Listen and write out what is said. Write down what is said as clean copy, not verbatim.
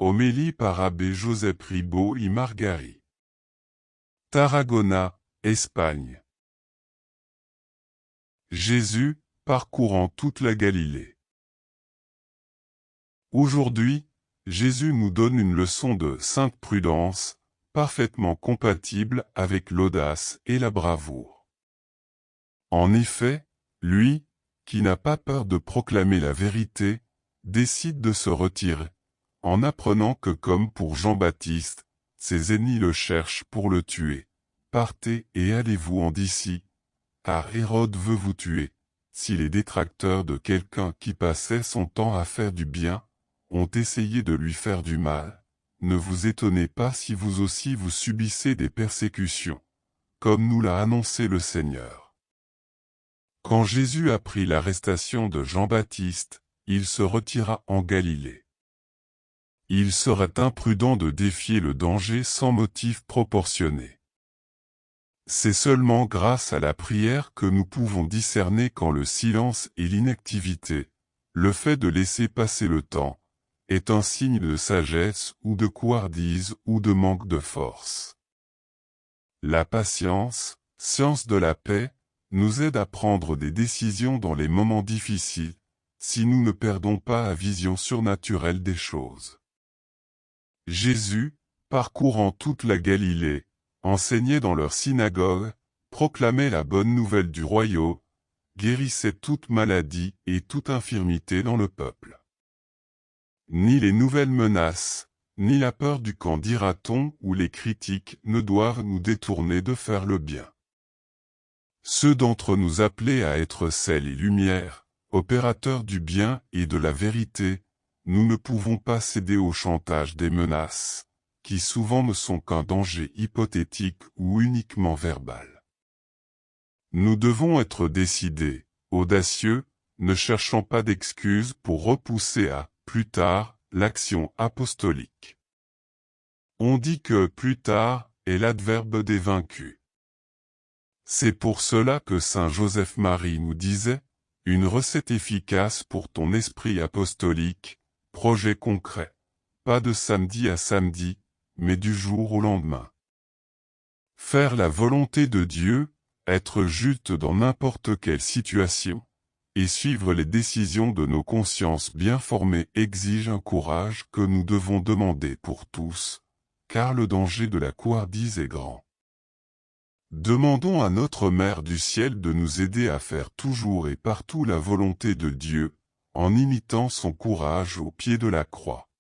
Homélie par Abbé Josep Ribot y Margari. Tarragona, Espagne. Jésus, parcourant toute la Galilée. Aujourd'hui, Jésus nous donne une leçon de sainte prudence, parfaitement compatible avec l'audace et la bravoure. En effet, lui, qui n'a pas peur de proclamer la vérité, décide de se retirer, en apprenant que comme pour Jean-Baptiste, ses ennemis le cherchent pour le tuer. Partez et allez-vous-en d'ici, car Hérode veut vous tuer. Si les détracteurs de quelqu'un qui passait son temps à faire du bien, ont essayé de lui faire du mal, ne vous étonnez pas si vous aussi vous subissez des persécutions, comme nous l'a annoncé le Seigneur. Quand Jésus apprit l'arrestation de Jean-Baptiste, il se retira en Galilée. Il serait imprudent de défier le danger sans motif proportionné. C'est seulement grâce à la prière que nous pouvons discerner quand le silence et l'inactivité, le fait de laisser passer le temps, est un signe de sagesse ou de couardise ou de manque de force. La patience, science de la paix, nous aide à prendre des décisions dans les moments difficiles, si nous ne perdons pas la vision surnaturelle des choses. Jésus, parcourant toute la Galilée, enseignait dans leur synagogue, proclamait la bonne nouvelle du royaume, guérissait toute maladie et toute infirmité dans le peuple. Ni les nouvelles menaces, ni la peur du quand dira-t-on ou les critiques ne doivent nous détourner de faire le bien. Ceux d'entre nous appelés à être sel et lumière, opérateurs du bien et de la vérité, nous ne pouvons pas céder au chantage des menaces, qui souvent ne sont qu'un danger hypothétique ou uniquement verbal. Nous devons être décidés, audacieux, ne cherchant pas d'excuses pour repousser à plus tard l'action apostolique. On dit que plus tard est l'adverbe des vaincus. C'est pour cela que saint Joseph-Marie nous disait, une recette efficace pour ton esprit apostolique, projet concret, pas de samedi à samedi, mais du jour au lendemain. Faire la volonté de Dieu, être juste dans n'importe quelle situation, et suivre les décisions de nos consciences bien formées exige un courage que nous devons demander pour tous, car le danger de la couardise est grand. Demandons à notre Mère du ciel de nous aider à faire toujours et partout la volonté de Dieu, en imitant son courage au pied de la croix.